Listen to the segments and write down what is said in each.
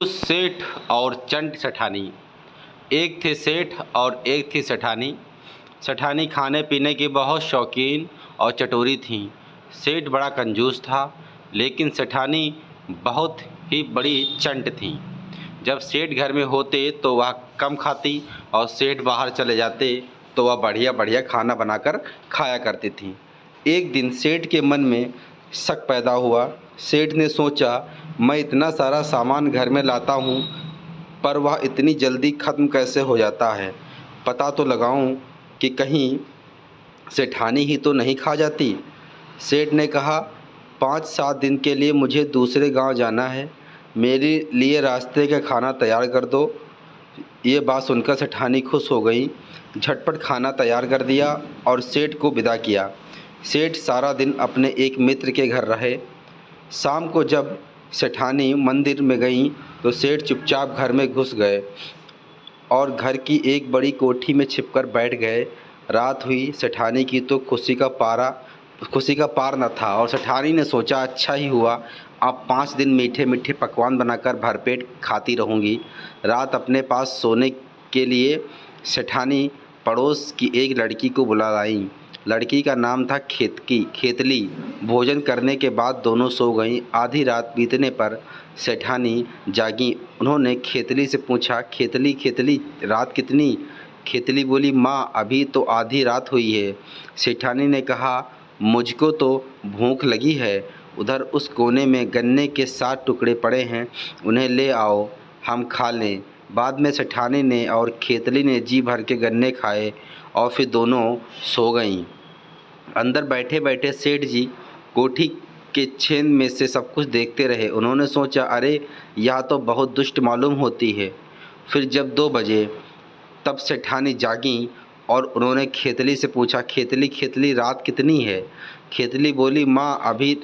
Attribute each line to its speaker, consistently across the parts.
Speaker 1: सेठ और चंट सेठानी। एक थे सेठ और एक थी सेठानी। सेठानी खाने पीने की बहुत शौकीन और चटोरी थीं। सेठ बड़ा कंजूस था, लेकिन सेठानी बहुत ही बड़ी चंट थीं। जब सेठ घर में होते तो वह कम खाती और सेठ बाहर चले जाते तो वह बढ़िया बढ़िया खाना बनाकर खाया करती थीं। एक दिन सेठ के मन में शक पैदा हुआ। सेठ ने सोचा, मैं इतना सारा सामान घर में लाता हूँ, पर वह इतनी जल्दी ख़त्म कैसे हो जाता है। पता तो लगाऊं कि कहीं सेठानी ही तो नहीं खा जाती। सेठ ने कहा, 5-7 दिन के लिए मुझे दूसरे गांव जाना है, मेरे लिए रास्ते का खाना तैयार कर दो। ये बात सुनकर सेठानी खुश हो गई। झटपट खाना तैयार कर दिया और सेठ को विदा किया। सेठ सारा दिन अपने एक मित्र के घर रहे। शाम को जब सेठानी मंदिर में गईं तो सेठ चुपचाप घर में घुस गए और घर की एक बड़ी कोठी में छिपकर बैठ गए। रात हुई। सेठानी की तो खुशी का पार न था और सेठानी ने सोचा, अच्छा ही हुआ, अब 5 दिन मीठे मीठे पकवान बनाकर भरपेट खाती रहूँगी। रात अपने पास सोने के लिए सेठानी पड़ोस की एक लड़की को बुला लाई। लड़की का नाम था खेतली। भोजन करने के बाद दोनों सो गईं। आधी रात बीतने पर सेठानी जागीं। उन्होंने खेतली से पूछा, खेतली खेतली रात कितनी? खेतली बोली, माँ अभी तो आधी रात हुई है। सेठानी ने कहा, मुझको तो भूख लगी है। उधर उस कोने में गन्ने के 7 टुकड़े पड़े हैं, उन्हें ले आओ, हम खा लें। बाद में सेठानी ने और खेतली ने जी भर के गन्ने खाए और फिर दोनों सो गईं। अंदर बैठे बैठे सेठ जी कोठी के छेद में से सब कुछ देखते रहे। उन्होंने सोचा, अरे यह तो बहुत दुष्ट मालूम होती है। फिर जब 2 बजे तब सेठानी जागीं और उन्होंने खेतली से पूछा, खेतली खेतली रात कितनी है? खेतली बोली, माँ अभी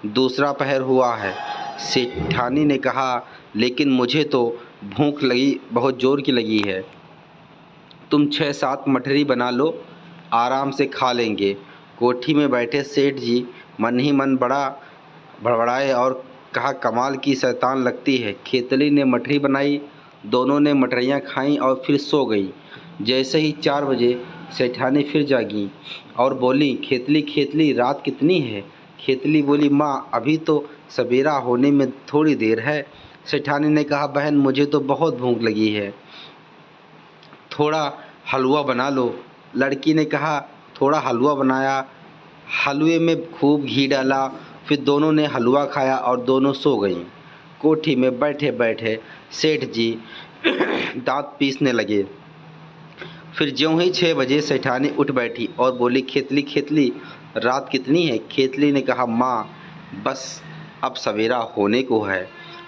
Speaker 1: दूसरा पहर हुआ है। सेठानी ने कहा, लेकिन मुझे तो भूख लगी, बहुत जोर की लगी है। तुम 6-7 मठरी बना लो, आराम से खा लेंगे। कोठी में बैठे सेठ जी मन ही मन बड़ा बड़बड़ाए और कहा, कमाल की शैतान लगती है। खेतली ने मठरी बनाई, दोनों ने मठरियाँ खाईं और फिर सो गई। जैसे ही 4 बजे सेठानी फिर जागी और बोली, खेतली खेतली रात कितनी है? खेतली बोली, माँ अभी तो सवेरा होने में थोड़ी देर है। सेठानी ने कहा, बहन मुझे तो बहुत भूख लगी है, थोड़ा हलवा बना लो। लड़की ने कहा, थोड़ा हलवा बनाया, हलवे में खूब घी डाला, फिर दोनों ने हलवा खाया और दोनों सो गईं। कोठी में बैठे बैठे सेठ जी दांत पीसने लगे। फिर ज्यों ही 6 बजे सेठानी उठ बैठी और बोली, खेतली खेतली रात कितनी है? खेतली ने कहा, माँ बस अब सवेरा होने को है।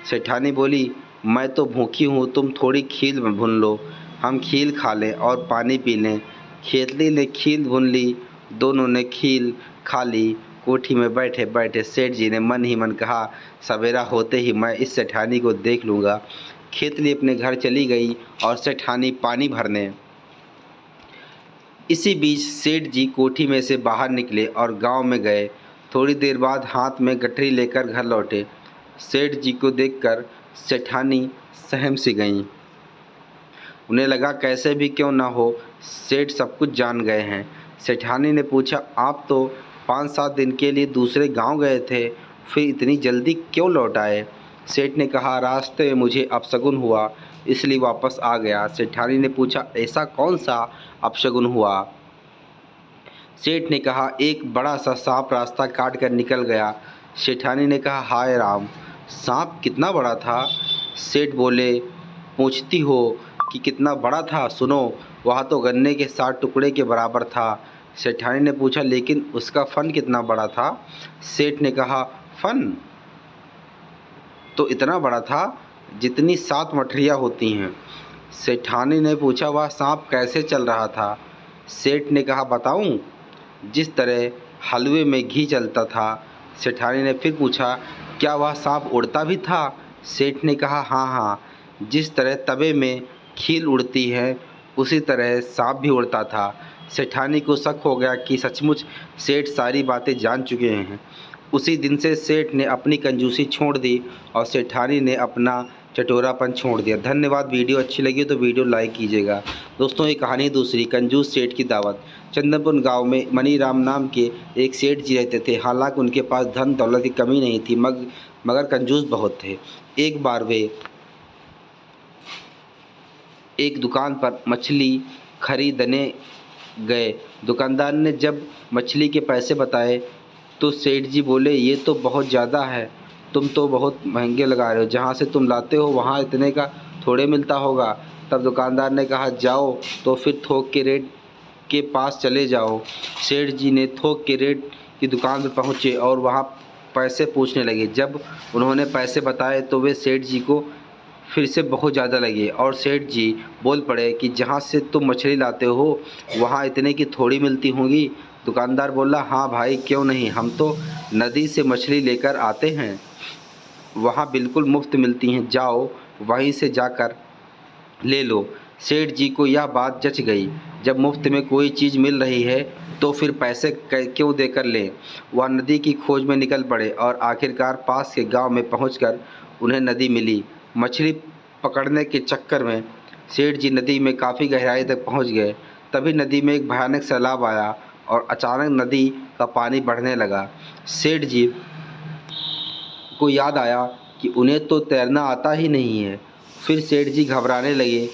Speaker 1: सेठानी बोली, मैं तो भूखी हूँ, तुम थोड़ी खील भून लो, हम खील खा लें और पानी पी लें। खेतली ने खील भून ली, दोनों ने खील खा ली। कोठी में बैठे बैठे सेठ जी ने मन ही मन कहा, सवेरा होते ही मैं इस सेठानी को देख लूँगा। खेतली अपने घर चली गई और सेठानी पानी भरने। इसी बीच सेठ जी कोठी में से बाहर निकले और गांव में गए। थोड़ी देर बाद हाथ में गठरी लेकर घर लौटे। सेठ जी को देखकर सेठानी सहम सी गईं। उन्हें लगा, कैसे भी क्यों न हो, सेठ सब कुछ जान गए हैं। सेठानी ने पूछा, आप तो 5-7 दिन के लिए दूसरे गांव गए थे, फिर इतनी जल्दी क्यों लौट आए? सेठ ने कहा, रास्ते में मुझे अपशगुन हुआ, इसलिए वापस आ गया। सेठानी ने पूछा, ऐसा कौन सा अपशगुन हुआ? सेठ ने कहा, एक बड़ा सा सांप रास्ता काट कर निकल गया। सेठानी ने कहा, हाय राम, सांप कितना बड़ा था? सेठ बोले, पूछती हो कि कितना बड़ा था, सुनो, वह तो गन्ने के 7 टुकड़े के बराबर था। सेठानी ने पूछा, लेकिन उसका फन कितना बड़ा था? सेठ ने कहा, फन तो इतना बड़ा था जितनी 7 मठरियाँ होती हैं। सेठानी ने पूछा, वह सांप कैसे चल रहा था? सेठ ने कहा, बताऊं? जिस तरह हलवे में घी चलता था। सेठानी ने फिर पूछा, क्या वह सांप उड़ता भी था? सेठ ने कहा, हाँ हाँ, जिस तरह तवे में खील उड़ती है उसी तरह सांप भी उड़ता था। सेठानी को शक हो गया कि सचमुच सेठ सारी बातें जान चुके हैं। उसी दिन से सेठ ने अपनी कंजूसी छोड़ दी और सेठानी ने अपना चटोरापन छोड़ दिया। धन्यवाद। वीडियो अच्छी लगी तो वीडियो लाइक कीजिएगा। दोस्तों, ये कहानी दूसरी, कंजूस सेठ की दावत। चंदनपुर गांव में मनीराम नाम के एक सेठ जी रहते थे। हालांकि उनके पास धन दौलत की कमी नहीं थी, मगर कंजूस बहुत थे। एक बार वे एक दुकान पर मछली खरीदने गए। दुकानदार ने जब मछली के पैसे बताए तो सेठ जी बोले, ये तो बहुत ज़्यादा है, तुम तो बहुत महंगे लगा रहे हो। जहाँ से तुम लाते हो वहाँ इतने का थोड़े मिलता होगा। तब दुकानदार ने कहा, जाओ तो फिर थोक के रेट के पास चले जाओ। सेठ जी ने थोक के रेट की दुकान पर पहुँचे और वहाँ पैसे पूछने लगे। जब उन्होंने पैसे बताए तो वे सेठ जी को फिर से बहुत ज़्यादा लगे और सेठ जी बोल पड़े कि जहाँ से तुम मछली लाते हो वहाँ इतने की थोड़ी मिलती होंगी। दुकानदार बोला, हाँ भाई, क्यों नहीं, हम तो नदी से मछली लेकर आते हैं, वहाँ बिल्कुल मुफ्त मिलती हैं, जाओ वहीं से जाकर ले लो। सेठ जी को यह बात जच गई। जब मुफ्त में कोई चीज़ मिल रही है तो फिर पैसे क्यों देकर लें। वह नदी की खोज में निकल पड़े और आखिरकार पास के गांव में पहुंचकर उन्हें नदी मिली। मछली पकड़ने के चक्कर में सेठ जी नदी में काफ़ी गहराई तक पहुंच गए। तभी नदी में एक भयानक सैलाब आया और अचानक नदी का पानी बढ़ने लगा। सेठ जी को याद आया कि उन्हें तो तैरना आता ही नहीं है। फिर सेठ जी घबराने लगे।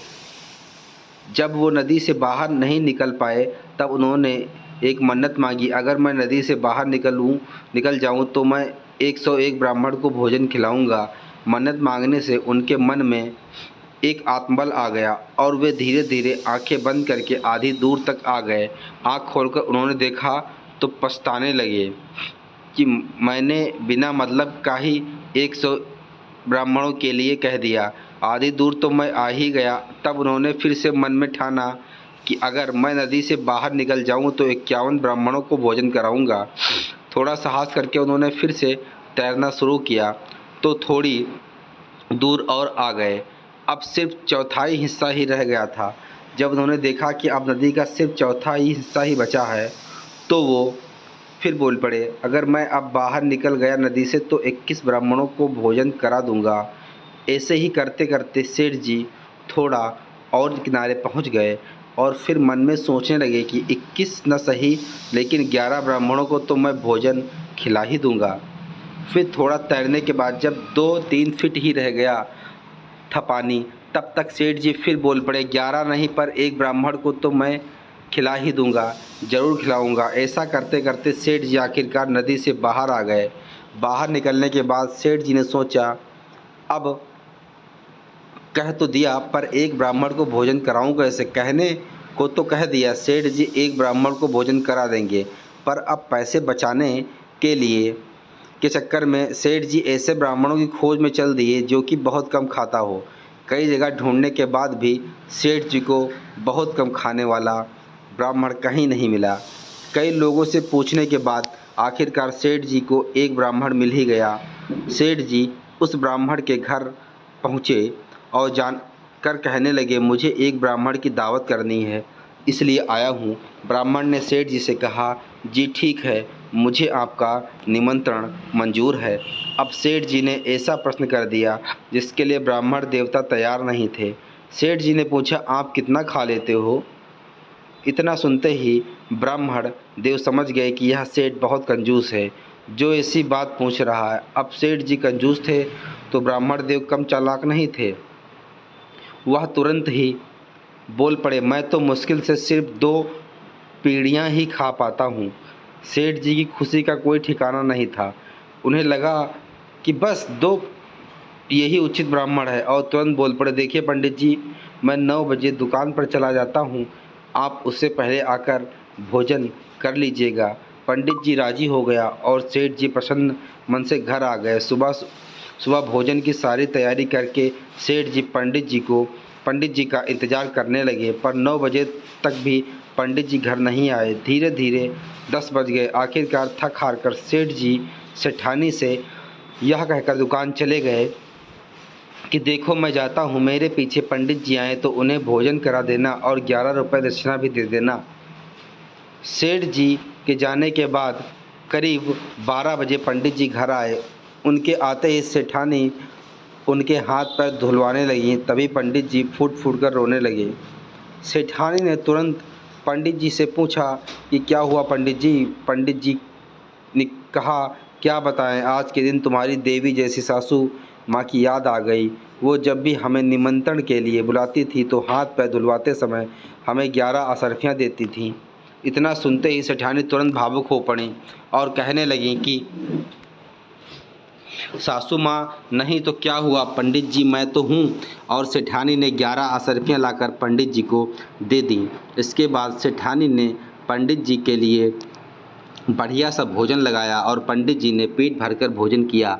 Speaker 1: जब वो नदी से बाहर नहीं निकल पाए तब उन्होंने एक मन्नत मांगी, अगर मैं नदी से बाहर निकल जाऊं तो मैं 101 ब्राह्मण को भोजन खिलाऊंगा। मन्नत मांगने से उनके मन में एक आत्मबल आ गया और वे धीरे धीरे आंखें बंद करके आधी दूर तक आ गए। आंख खोलकर उन्होंने देखा तो पछताने लगे कि मैंने बिना मतलब का ही 100 ब्राह्मणों के लिए कह दिया। आधी दूर तो मैं आ ही गया। तब उन्होंने फिर से मन में ठाना कि अगर मैं नदी से बाहर निकल जाऊं तो 51 ब्राह्मणों को भोजन कराऊंगा। थोड़ा साहस करके उन्होंने फिर से तैरना शुरू किया तो थोड़ी दूर और आ गए। अब सिर्फ चौथाई हिस्सा ही रह गया था। जब उन्होंने देखा कि अब नदी का सिर्फ चौथाई हिस्सा ही बचा है तो वो फिर बोल पड़े, अगर मैं अब बाहर निकल गया नदी से तो 21 ब्राह्मणों को भोजन करा दूंगा। ऐसे ही करते करते सेठ जी थोड़ा और किनारे पहुंच गए और फिर मन में सोचने लगे कि 21 न सही लेकिन 11 ब्राह्मणों को तो मैं भोजन खिला ही दूंगा। फिर थोड़ा तैरने के बाद जब 2-3 फीट ही रह गया था पानी, तब तक सेठ जी फिर बोल पड़े, 11 नहीं पर एक ब्राह्मण को तो मैं खिला ही दूंगा, ज़रूर खिलाऊंगा। ऐसा करते करते सेठ जी आखिरकार नदी से बाहर आ गए। बाहर निकलने के बाद सेठ जी ने सोचा, अब कह तो दिया पर एक ब्राह्मण को भोजन कराऊं कैसे। कहने को तो कह दिया, सेठ जी एक ब्राह्मण को भोजन करा देंगे, पर अब पैसे बचाने के चक्कर में सेठ जी ऐसे ब्राह्मणों की खोज में चल दिए जो कि बहुत कम खाता हो। कई जगह ढूंढने के बाद भी सेठ जी को बहुत कम खाने वाला ब्राह्मण कहीं नहीं मिला। कई लोगों से पूछने के बाद आखिरकार सेठ जी को एक ब्राह्मण मिल ही गया। सेठ जी उस ब्राह्मण के घर पहुँचे और जानकर कहने लगे, मुझे एक ब्राह्मण की दावत करनी है, इसलिए आया हूँ। ब्राह्मण ने सेठ जी से कहा, जी ठीक है, मुझे आपका निमंत्रण मंजूर है। अब सेठ जी ने ऐसा प्रश्न कर दिया जिसके लिए ब्राह्मण देवता तैयार नहीं थे। सेठ जी ने पूछा, आप कितना खा लेते हो। इतना सुनते ही ब्राह्मण देव समझ गए कि यह सेठ बहुत कंजूस है जो ऐसी बात पूछ रहा है। अब सेठ जी कंजूस थे तो ब्राह्मण देव कम चालाक नहीं थे। वह तुरंत ही बोल पड़े, मैं तो मुश्किल से सिर्फ 2 पीढ़ियाँ ही खा पाता हूँ। सेठ जी की खुशी का कोई ठिकाना नहीं था। उन्हें लगा कि बस 2 यही उचित ब्राह्मण है और तुरंत बोल पड़े, देखिए पंडित जी, मैं 9 बजे दुकान पर चला जाता हूँ, आप उससे पहले आकर भोजन कर लीजिएगा। पंडित जी राजी हो गया और सेठ जी प्रसन्न मन से घर आ गए। सुबह भोजन की सारी तैयारी करके सेठ जी पंडित जी का इंतज़ार करने लगे, पर 9 बजे तक भी पंडित जी घर नहीं आए। धीरे धीरे 10 बज गए। आखिरकार थक हार कर सेठ जी सेठानी से यह कहकर दुकान चले गए कि देखो मैं जाता हूँ, मेरे पीछे पंडित जी आए तो उन्हें भोजन करा देना और 11 रुपये दक्षिणा भी दे देना। सेठ जी के जाने के बाद करीब 12 बजे पंडित जी घर आए। उनके आते ही सेठानी उनके हाथ पैर धुलवाने लगी। तभी पंडित जी फूट फूट कर रोने लगे। सेठानी ने तुरंत पंडित जी से पूछा कि क्या हुआ पंडित जी। पंडित जी ने कहा, क्या बताएं, आज के दिन तुम्हारी देवी जैसी सासू माँ की याद आ गई। वो जब भी हमें निमंत्रण के लिए बुलाती थी तो हाथ पैर धुलवाते समय हमें 11 असरफियाँ देती थीं। इतना सुनते ही सेठानी तुरंत भावुक हो पड़ी और कहने लगी कि सासू माँ, नहीं तो क्या हुआ पंडित जी, मैं तो हूँ। और सेठानी ने 11 असरफियाँ लाकर पंडित जी को दे दी। इसके बाद सेठानी ने पंडित जी के लिए बढ़िया सा भोजन लगाया और पंडित जी ने पेट भरकर भोजन किया।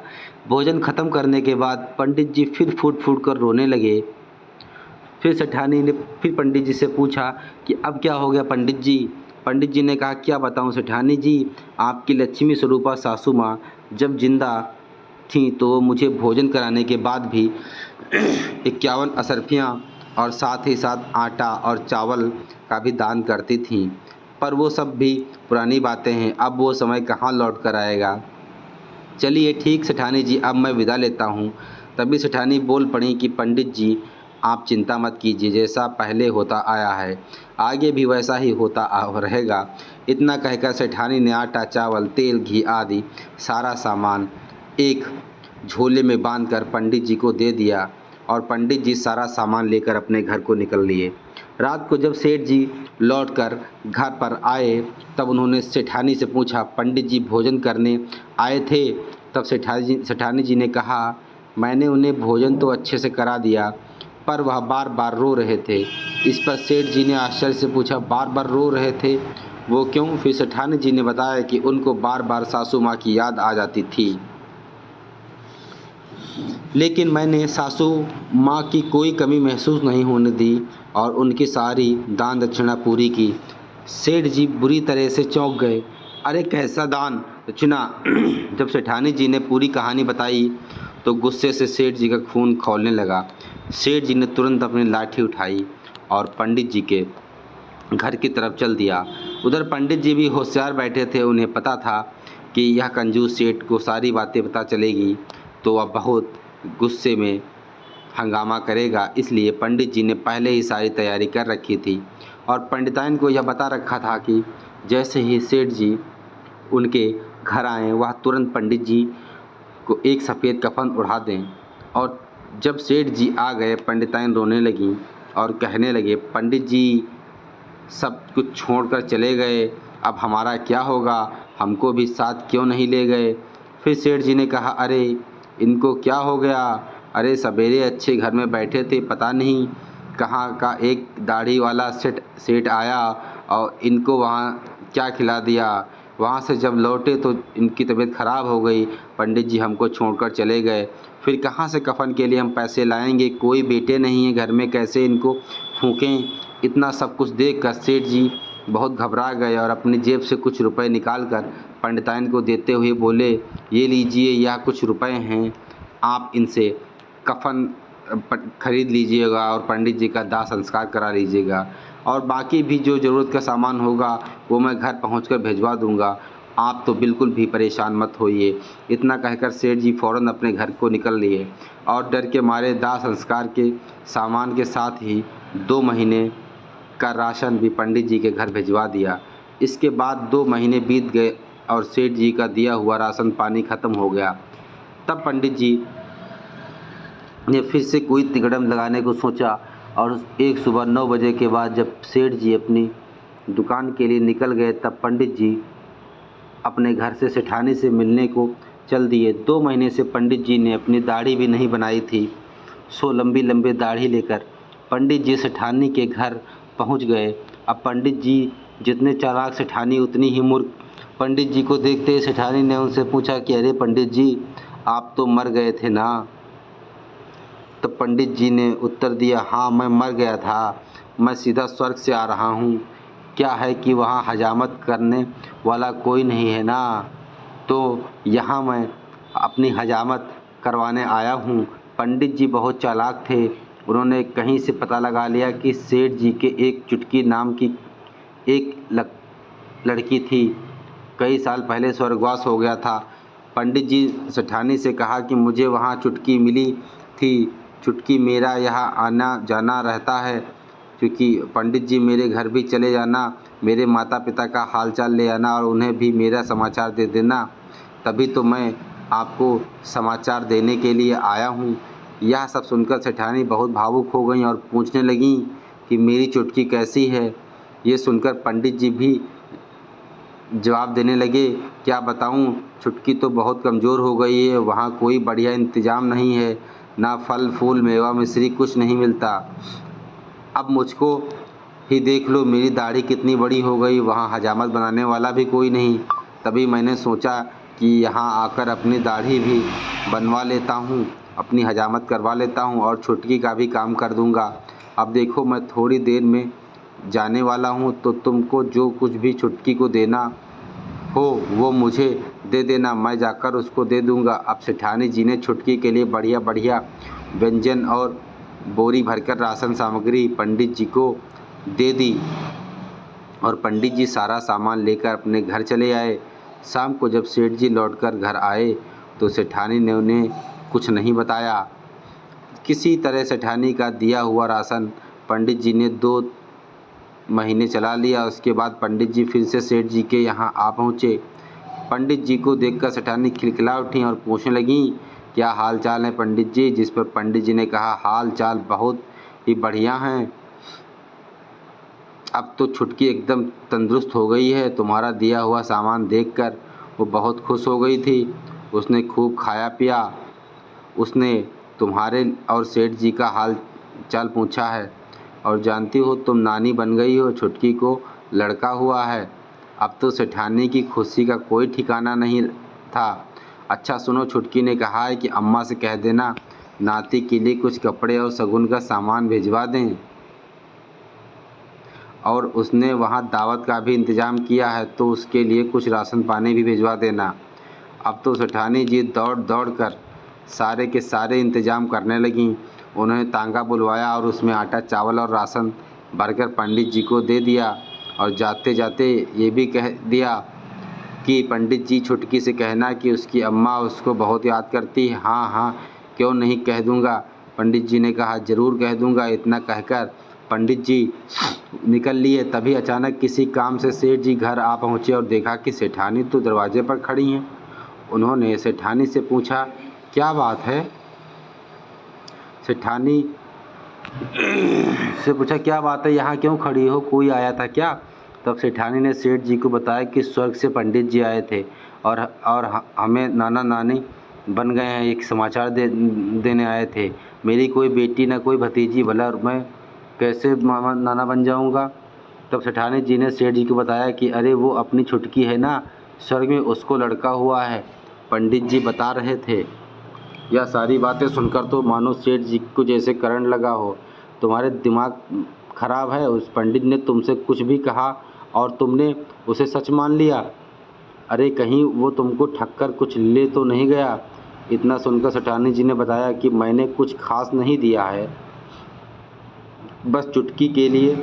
Speaker 1: भोजन खत्म करने के बाद पंडित जी फिर फूट फूट कर रोने लगे। फिर सेठानी ने फिर पंडित जी से पूछा कि अब क्या हो गया पंडित जी। पंडित जी ने कहा, क्या बताऊं सेठानी जी, आपकी लक्ष्मी स्वरूपा सासू माँ जब जिंदा थीं तो वो मुझे भोजन कराने के बाद भी 51 असरफियाँ और साथ ही साथ आटा और चावल का भी दान करती थीं। पर वो सब भी पुरानी बातें हैं, अब वो समय कहाँ लौट कर आएगा। चलिए ठीक सेठानी जी, अब मैं विदा लेता हूँ। तभी सेठानी बोल पड़ी कि पंडित जी, आप चिंता मत कीजिए, जैसा पहले होता आया है आगे भी वैसा ही होता रहेगा। इतना कहकर सेठानी ने आटा, चावल, तेल, घी आदि सारा सामान एक झोले में बांधकर पंडित जी को दे दिया और पंडित जी सारा सामान लेकर अपने घर को निकल लिए। रात को जब सेठ जी लौटकर घर पर आए तब उन्होंने सेठानी से पूछा, पंडित जी भोजन करने आए थे? तब सेठानी जी ने कहा, मैंने उन्हें भोजन तो अच्छे से करा दिया पर वह बार बार रो रहे थे। इस पर सेठ जी ने आश्चर्य से पूछा, बार बार रो रहे थे, वो क्यों? फिर सेठानी जी ने बताया कि उनको बार बार सासू माँ की याद आ जाती थी, लेकिन मैंने सासू माँ की कोई कमी महसूस नहीं होने दी और उनकी सारी दान दक्षिणा पूरी की। सेठ जी बुरी तरह से चौंक गए। अरे कैसा दान दक्षिणा? जब सेठानी जी ने पूरी कहानी बताई तो गुस्से से सेठ जी का खून खौलने लगा। सेठ जी ने तुरंत अपनी लाठी उठाई और पंडित जी के घर की तरफ चल दिया। उधर पंडित जी भी होशियार बैठे थे। उन्हें पता था कि यह कंजूस सेठ को सारी बातें पता चलेगी तो वह बहुत गुस्से में हंगामा करेगा, इसलिए पंडित जी ने पहले ही सारी तैयारी कर रखी थी और पंडिताइन को यह बता रखा था कि जैसे ही सेठ जी उनके घर आएँ वह तुरंत पंडित जी को एक सफ़ेद कफन उड़ा दें। और जब सेठ जी आ गए पंडिताइन रोने लगी और कहने लगे, पंडित जी सब कुछ छोड़कर चले गए, अब हमारा क्या होगा, हमको भी साथ क्यों नहीं ले गए? फिर सेठ जी ने कहा, अरे इनको क्या हो गया? अरे सवेरे अच्छे घर में बैठे थे, पता नहीं कहाँ का एक दाढ़ी वाला सेठ आया और इनको वहाँ क्या खिला दिया। वहाँ से जब लौटे तो इनकी तबीयत ख़राब हो गई, पंडित जी हमको छोड़कर चले गए। फिर कहाँ से कफन के लिए हम पैसे लाएंगे? कोई बेटे नहीं है घर में, कैसे इनको फूकें? इतना सब कुछ देखकर सेठ जी बहुत घबरा गए और अपनी जेब से कुछ रुपए निकालकर पंडिताइन को देते हुए बोले, ये लीजिए, यह कुछ रुपए हैं, आप इनसे कफन खरीद लीजिएगा और पंडित जी का दाह संस्कार करा लीजिएगा और बाकी भी जो ज़रूरत का सामान होगा वो मैं घर पहुंचकर भिजवा दूंगा, आप तो बिल्कुल भी परेशान मत होइए। इतना कहकर सेठ जी फ़ौरन अपने घर को निकल लिए और डर के मारे दाह संस्कार के सामान के साथ ही 2 महीने का राशन भी पंडित जी के घर भिजवा दिया। इसके बाद 2 महीने बीत गए और सेठ जी का दिया हुआ राशन पानी ख़त्म हो गया। तब पंडित जी ने फिर से कोई तिकड़म लगाने को सोचा और एक सुबह 9 बजे के बाद जब सेठ जी अपनी दुकान के लिए निकल गए तब पंडित जी अपने घर से सेठानी से मिलने को चल दिए। 2 महीने से पंडित जी ने अपनी दाढ़ी भी नहीं बनाई थी, सो लंबी लंबी दाढ़ी लेकर पंडित जी सेठानी के घर पहुंच गए। अब पंडित जी जितने चालाक सेठानी उतनी ही मूर्ख। पंडित जी को देखते ही सेठानी ने उनसे पूछा कि अरे पंडित जी, आप तो मर गए थे ना? तो पंडित जी ने उत्तर दिया, हाँ मैं मर गया था, मैं सीधा स्वर्ग से आ रहा हूँ। क्या है कि वहाँ हजामत करने वाला कोई नहीं है ना, तो यहाँ मैं अपनी हजामत करवाने आया हूँ। पंडित जी बहुत चालाक थे, उन्होंने कहीं से पता लगा लिया कि सेठ जी के एक चुटकी नाम की एक लड़की थी, कई साल पहले स्वर्गवास हो गया था। पंडित जी सेठानी से कहा कि मुझे वहाँ चुटकी मिली थी। चुटकी मेरा यहाँ आना जाना रहता है, क्योंकि पंडित जी मेरे घर भी चले जाना, मेरे माता पिता का हालचाल ले आना और उन्हें भी मेरा समाचार दे देना। तभी तो मैं आपको समाचार देने के लिए आया हूँ। यह सब सुनकर सेठानी बहुत भावुक हो गईं और पूछने लगीं कि मेरी चुटकी कैसी है। ये सुनकर पंडित जी भी जवाब देने लगे, क्या बताऊं, चुटकी तो बहुत कमज़ोर हो गई है। वहाँ कोई बढ़िया इंतज़ाम नहीं है, ना फल फूल मेवा मिश्री कुछ नहीं मिलता। अब मुझको ही देख लो, मेरी दाढ़ी कितनी बड़ी हो गई। वहाँ हजामत बनाने वाला भी कोई नहीं। तभी मैंने सोचा कि यहाँ आकर अपनी दाढ़ी भी बनवा लेता हूँ, अपनी हजामत करवा लेता हूँ और छुटकी का भी काम कर दूँगा। अब देखो, मैं थोड़ी देर में जाने वाला हूँ, तो तुमको जो कुछ भी छुटकी को देना हो वो मुझे दे देना, मैं जाकर उसको दे दूँगा। अब सेठानी जी ने छुटकी के लिए बढ़िया बढ़िया व्यंजन और बोरी भरकर राशन सामग्री पंडित जी को दे दी और पंडित जी सारा सामान लेकर अपने घर चले आए। शाम को जब सेठ जी लौटकर घर आए तो सेठानी ने उन्हें कुछ नहीं बताया। किसी तरह सेठानी का दिया हुआ राशन पंडित जी ने 2 महीने चला लिया। उसके बाद पंडित जी फिर से सेठ जी के यहाँ आ पहुँचे। पंडित जी को देखकर सेठानी खिलखिला उठी और पूछने लगीं, क्या हाल चाल है पंडित जी। जिस पर पंडित जी ने कहा, हाल चाल बहुत ही बढ़िया हैं। अब तो छुटकी एकदम तंदुरुस्त हो गई है। तुम्हारा दिया हुआ सामान देखकर वो बहुत खुश हो गई थी। उसने खूब खाया पिया। उसने तुम्हारे और सेठ जी का हाल चाल पूछा है और जानती हो तुम नानी बन गई हो, छुटकी को लड़का हुआ है। अब तो सेठानी की खुशी का कोई ठिकाना नहीं था। अच्छा सुनो, छुटकी ने कहा है कि अम्मा से कह देना नाती के लिए कुछ कपड़े और शगुन का सामान भिजवा दें, और उसने वहाँ दावत का भी इंतज़ाम किया है, तो उसके लिए कुछ राशन पानी भी भिजवा देना। अब तो सेठानी जी दौड़ दौड़ कर सारे के सारे इंतज़ाम करने लगीं। उन्होंने तांगा बुलवाया और उसमें आटा चावल और राशन भरकर पंडित जी को दे दिया और जाते जाते ये भी कह दिया कि पंडित जी छुटकी से कहना कि उसकी अम्मा उसको बहुत याद करती है। हाँ हाँ, क्यों नहीं, कह दूँगा। पंडित जी ने कहा, ज़रूर कह दूँगा। इतना कहकर पंडित जी निकल लिए। तभी अचानक किसी काम से सेठ जी घर आ पहुँचे और देखा कि सेठानी तो दरवाजे पर खड़ी हैं। उन्होंने सेठानी से पूछा, क्या बात है। सेठानी से पूछा, क्या बात है, यहाँ क्यों खड़ी हो, कोई आया था क्या। तब सेठानी ने सेठ जी को बताया कि स्वर्ग से पंडित जी आए थे और हमें नाना नानी बन गए हैं, एक समाचार देने आए थे। मेरी कोई बेटी ना कोई भतीजी, भला मैं कैसे मामा नाना बन जाऊंगा। तब सेठानी जी ने सेठ जी को बताया कि अरे वो अपनी छुटकी है ना, स्वर्ग में उसको लड़का हुआ है, पंडित जी बता रहे थे। यह सारी बातें सुनकर तो मानो सेठ जी को जैसे करंट लगा हो। तुम्हारे दिमाग खराब है, उस पंडित ने तुमसे कुछ भी कहा और तुमने उसे सच मान लिया। अरे कहीं वो तुमको ठग कर कुछ ले तो नहीं गया। इतना सुनकर सेठानी जी ने बताया कि मैंने कुछ खास नहीं दिया है, बस चुटकी के लिए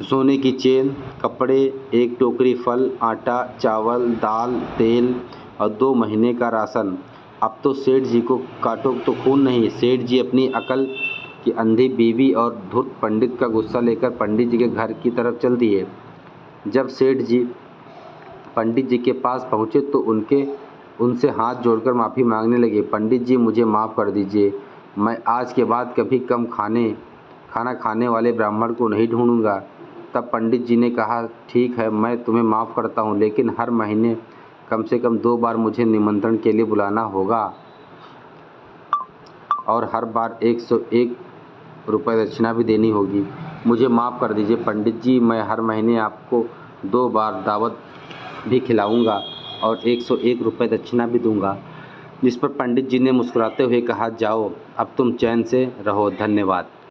Speaker 1: सोने की चेन, कपड़े, एक टोकरी फल, आटा, चावल, दाल, तेल और 2 महीने का राशन। अब तो सेठ जी को काटो तो खून नहीं। सेठ जी अपनी अकल की अंधी बीवी और धूर्त पंडित का गुस्सा लेकर पंडित जी के घर की तरफ चल दिए। जब सेठ जी पंडित जी के पास पहुँचे तो उनसे हाथ जोड़कर माफ़ी मांगने लगे। पंडित जी, मुझे माफ़ कर दीजिए, मैं आज के बाद कभी कम खाना खाने वाले ब्राह्मण को नहीं ढूंढूंगा। तब पंडित जी ने कहा, ठीक है, मैं तुम्हें माफ़ करता हूँ, लेकिन हर महीने कम से कम 2 बार मुझे निमंत्रण के लिए बुलाना होगा और हर बार 101 रुपये दक्षिणा भी देनी होगी। मुझे माफ़ कर दीजिए पंडित जी, मैं हर महीने आपको 2 बार दावत भी खिलाऊंगा और 101 रुपये दक्षिणा भी दूंगा। जिस पर पंडित जी ने मुस्कुराते हुए कहा, जाओ अब तुम चैन से रहो, धन्यवाद।